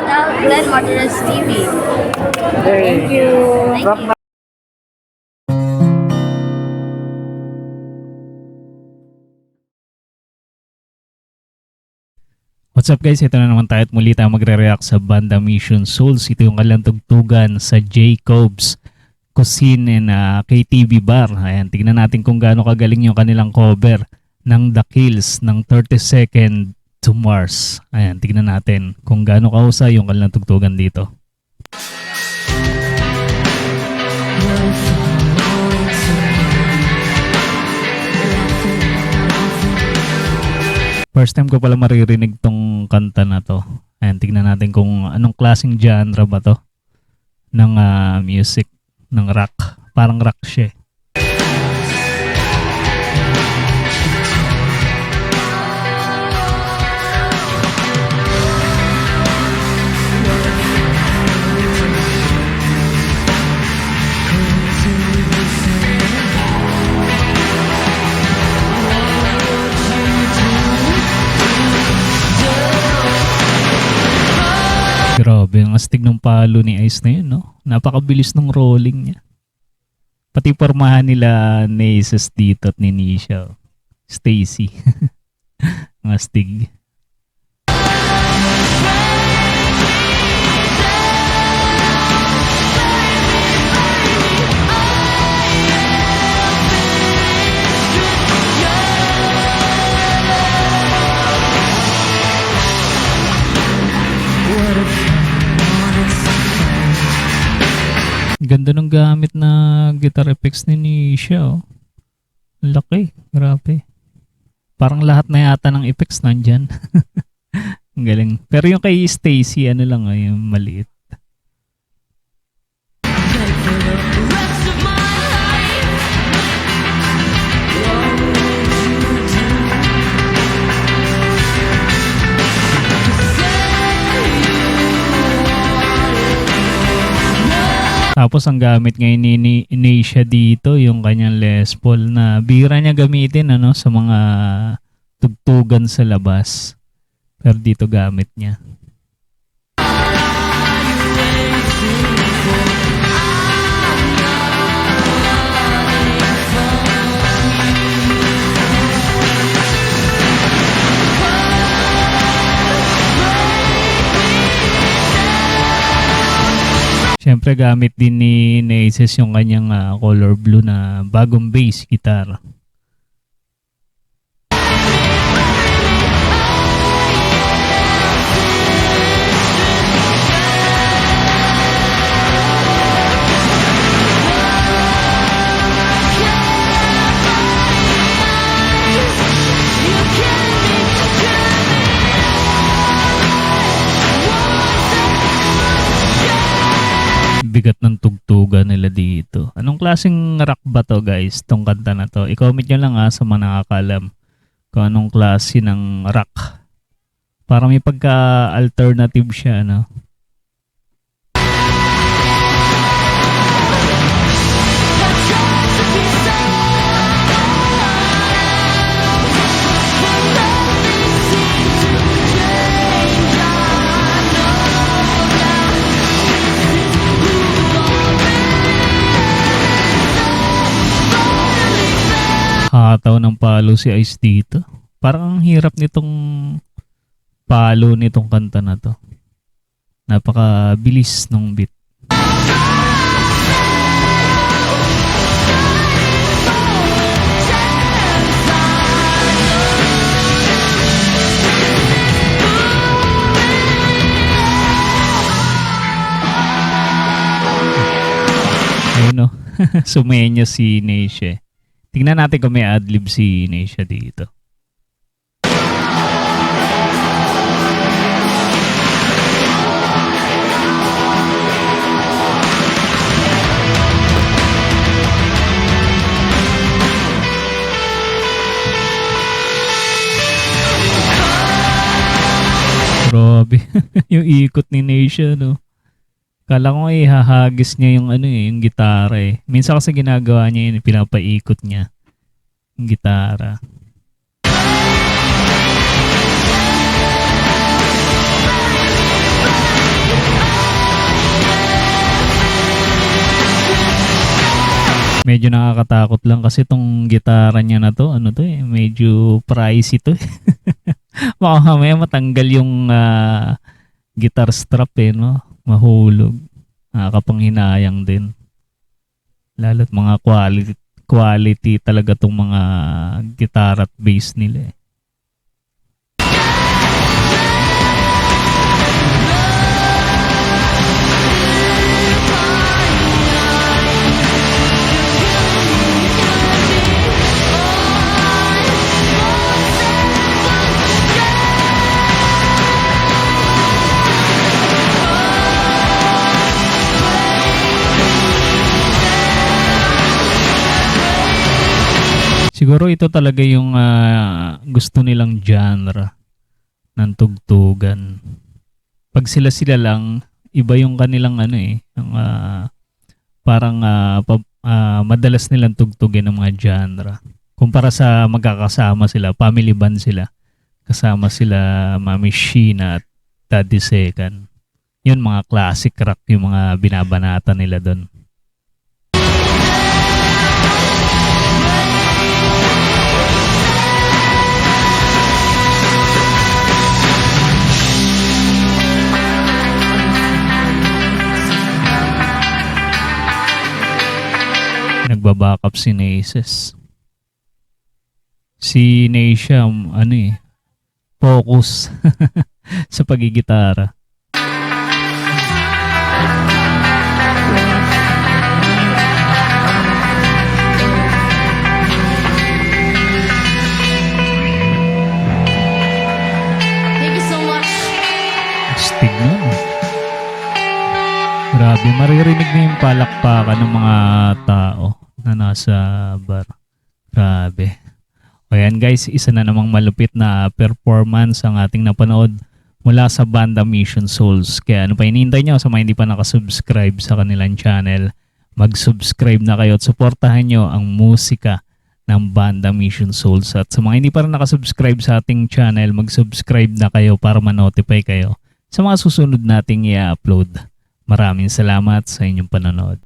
shout out Glenn Martinez TV. Thank you. Thank you. What's up guys? Ito na naman tayo at muli tayo magre-react sa banda Mission Souls. Ito yung kanilang tugtugan sa Jacob's Cuisine and KTV Bar. Ayan, tignan natin kung gaano kagaling yung kanilang cover ng The Kills ng 32nd to Mars. Ayan, tignan natin kung gaano kahusay yung kanilang tugtugan dito. First time ko pala maririnig tong kanta na to. Ayan, tignan natin kung anong klaseng genre ba to ng music, ng rock. Parang rock siya. Grabe, ang astig ng palo ni Ice na yun, no? Napakabilis ng rolling niya. Pati pormahan nila ni Aces dito at ni Nisha. Stacy. Ang astig. Ganda ng gamit na guitar effects ni Nisha, oh. Laki, grabe. Parang lahat na yata ng effects nandyan. Ang galing. Pero yung kay Stacy, ano lang, yung maliit. Tapos ang gamit ngayon ni Nisha dito, yung kanyang Les Paul na bira niya gamitin sa mga tugtugan sa labas. Pero dito gamit niya. Siyempre gamit din ni Aces yung kanyang color blue na bagong bass guitar. Bigat ng tugtugan nila dito. Anong klaseng rock ba to guys? Tong kanta na to. I-comment nyo lang sa mga nakakalam kung anong klase ng rock. Para may pagka-alternative siya, no? Hataw ng palo si Ice dito. Parang ang hirap nitong palo nitong kanta na to. Napakabilis ng beat. Ayun, no? Sumenya si Nisha. Tingnan natin kung may adlib si Nisha dito. Grabe. Yung ikot ni Nisha, no? Kala ko ihahagis niya yung yung gitara eh. Minsan kasi ginagawa niya yun, pinapaikot niya yung gitara. Medyo nakakatakot lang kasi tong gitara niya na to, ano to eh, medyo pricey to eh. Baka mamaya matanggal yung guitar strap eh, no? Mahulog. Nakakapanghinayang din. Lalo't mga quality talaga tong mga guitar at bass nila eh. Siguro ito talaga yung gusto nilang genre ng tugtugan. Pag sila-sila lang, iba yung kanilang ano eh, yung, parang madalas nilang tugtugin ng mga genre. Kumpara sa magkakasama sila, family band sila. Kasama sila Mami Sheena at Daddy Second. Yun mga classic rock yung mga binabanata nila doon. Nagbabackup si Naces. Si Nacia, ano eh, focus sa pagigitara. Thank you so much. Astig nun. Grabe, maririnig na yung palakpakan ng mga tao na nasa bar. Grabe. O yan guys, isa na namang malupit na performance ang ating napanood mula sa Banda Mission Souls. Kaya ano pa hinihintay nyo sa mga hindi pa nakasubscribe sa kanilang channel, mag-subscribe na kayo at suportahan nyo ang musika ng Banda Mission Souls. At sa mga hindi pa rin nakasubscribe sa ating channel, mag-subscribe na kayo para ma-notify kayo sa mga susunod nating i-upload. Maraming salamat sa inyong panonood.